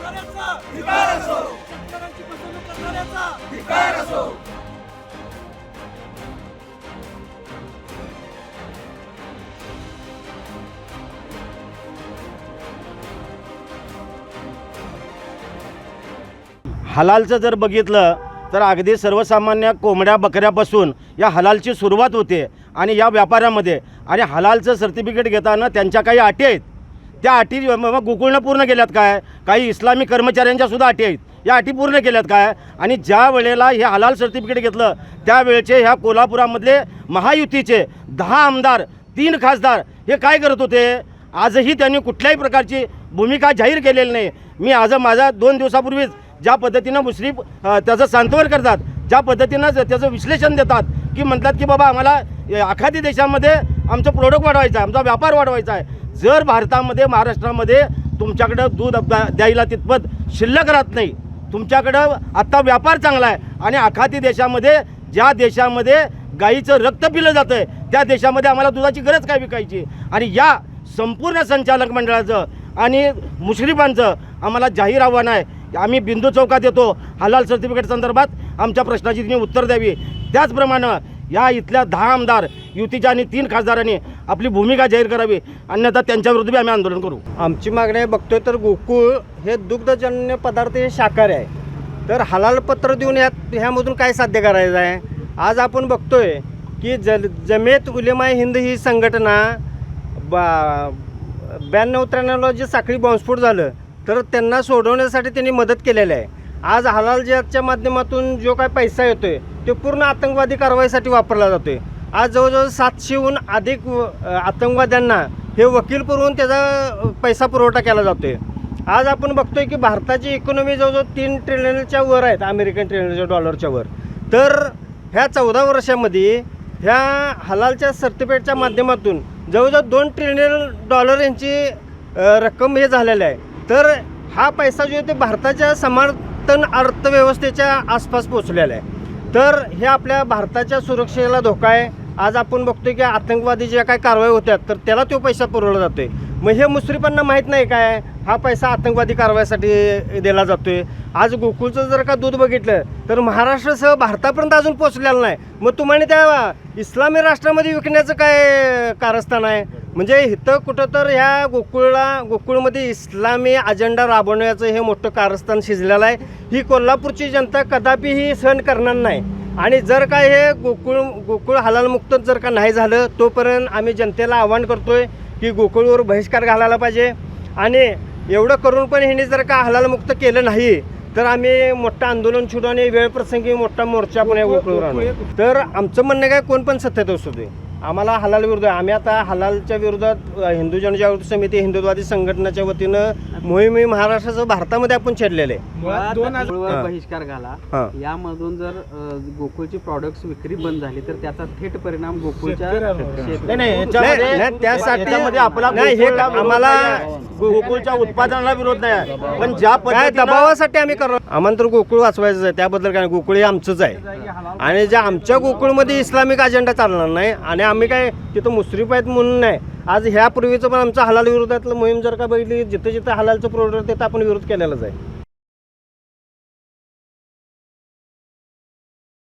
करणाऱ्याचा धिक्कार असो, शेतकऱ्यांची फसवणूक करणाऱ्याचा धिक्कार असो. हलालचं जर बघितलं तर अगदी सर्वसामान्य कोंबड्या बकऱ्यापासून या हलालची सुरुवात होते आणि या व्यापाऱ्यामध्ये आणि हलालचं सर्टिफिकेट घेताना त्यांच्या काही अटी आहेत. त्या अटी मग गोकुळनं पूर्ण केल्यात काय, काही इस्लामी कर्मचाऱ्यांच्या सुद्धा अटी आहेत, या अटी पूर्ण केल्यात काय. आणि ज्या वेळेला हे हलाल सर्टिफिकेट घेतलं त्यावेळेचे ह्या कोल्हापुरामधले महायुतीचे 10 आमदार 3 खासदार हे काय करत होते. आजही त्यांनी कुठल्याही प्रकारची भूमिका जाहीर केलेली नाही. मी माझा 2 दिवसापूर्वीच ज्या पद्धतीनं मुश्रीफ त्याचं सांत्वन करतात, ज्या पद्धतीनं त्याचं विश्लेषण देतात की म्हणतात की बाबा आम्हाला आखाती देशामध्ये आमचं प्रोडक्ट वाढवायचं आहे, आमचा व्यापार वाढवायचा आहे. जर भारतामध्ये महाराष्ट्रामध्ये तुमच्याकडं दूध द्यायला तितपत शिल्लक राहत नाही, तुमच्याकडं आत्ता व्यापार चांगला आहे आणि आखाती देशामध्ये ज्या देशामध्ये गाईचं रक्त पिलं जातं आहे त्या देशामध्ये आम्हाला दुधाची गरज काय विकायची. आणि या संपूर्ण संचालक मंडळाचं आणि मुश्रीफांचं आम्हाला जाहीर आव्हान आहे. आम्ही बिंदू चौकात येतो, हलाल सर्टिफिकेट संदर्भात आमच्या प्रश्नाची त्यांनी उत्तर द्यावी. त्याचप्रमाणे या इथल्या 10 आमदार युतीच्या आणि 3 खासदारांनी आपली भूमिका जाहीर करावी, अन्यथा त्यांच्याविरुद्ध बी आम्ही आंदोलन करू. आमची मागणी आहे, बघतोय तर गोकुळ हे दुग्धजन्य पदार्थ हे शाकाहारी आहे, तर हलाल पत्र देऊन ह्यामधून काय साध्य करायचं आहे. आज आपण बघतोय की जमेत उलेमा हिंद ही संघटना 92-93ला जे साखळी बॉम्बस्फोट झालं तर त्यांना सोडवण्यासाठी त्यांनी मदत केलेली आहे. आज हलाल जिहादच्या माध्यमातून जो काय पैसा येतोय तो पूर्ण आतंकवादी कारवाईसाठी वापरला जातोय. आज जवळजवळ 700हून अधिक आतंकवाद्यांना हे वकील पुरवून त्याचा पैसा पुरवठा केला जातोय. आज आपण बघतोय की भारताची इकॉनॉमी जवळजवळ 3 ट्रिलियनच्या वर आहेत, अमेरिकन ट्रिलियनच्या डॉलरच्या वर. तर ह्या 14 वर्षामध्ये ह्या हलालच्या सर्टिफिकेटच्या माध्यमातून जवळजवळ $2 ट्रिलियन यांची रक्कम हे झालेलं आहे. तर हा पैसा जो आहे ते भारताच्या समर्थन अर्थव्यवस्थेच्या आसपास पोचलेला आहे. तर हे आपल्या भारताच्या सुरक्षेला धोका आहे. आज आपण बघतोय की आतंकवादी ज्या काय कारवाई होत्या तर त्याला तो पैसा पुरवला जातोय. मग हे मुश्रीफांना माहीत नाही काय हा पैसा आतंकवादी कारवाईसाठी दिला जातोय. आज गोकुळचं जर का दूध बघितलं तर महाराष्ट्रासह भारतापर्यंत अजून पोचलेलं नाही. मग तुम्हाला त्या इस्लामी राष्ट्रामध्ये विकण्याचं काय कारस्थान आहे. म्हणजे इथं कुठं तर ह्या गोकुळमध्ये इस्लामी अजेंडा राबवण्याचं हे मोठं कारस्थान शिजलेलं आहे. ही कोल्हापूरची जनता कदापिही सहन करणार नाही. आणि जर काय हे गोकुळ हलालमुक्त जर का नाही झालं तोपर्यंत आम्ही जनतेला आवाहन करतोय की गोकुळवर बहिष्कार घालायला पाहिजे. आणि एवढं करून पण ह्यांनी जर का हलालमुक्त केलं नाही तर आम्ही मोठं आंदोलन छेडू आणि वेळप्रसंगी मोठा मोर्चा पण या गोकुळवर आणू. तर आमचं म्हणणं काय कोण पण सत्तेत असू दे, आम्हाला हलाल विरुद्ध आहे. आम्ही आता हलालच्या विरोधात हिंदू जनजागृती समिती हिंदुत्ववादी संघटनेच्या वतीनं मोहीम महाराष्ट्राचं भारतामध्ये आपण छेडलेले आहे. बहिष्कार घाला. यामधून जर गोकुळची प्रॉडक्ट्स विक्री बंद झाली तर त्याचा थेट परिणाम गोकुळच्या त्यासाठी आपला आम्हाला गोकुळच्या उत्पादनाला विरोध नाही, पण ज्या दबावासाठी आम्ही करतो. आम्हाला तर गोकुळ वाचवायचं आहे, त्याबद्दल काय गोकुळ हे आमचंच आहे. आणि ज्या आमच्या गोकुळमध्ये इस्लामिक अजेंडा चालणार नाही आणि आम्ही काय तिथं मुश्रीफ आहेत म्हणून नाही. आज ह्यापूर्वीचं पण आमचं हलाल विरोधातलं मोहीम जर का बघितली जिथं जिथं हलालचं प्रोडक्ट तिथं आपण विरोध केलेलाच आहे.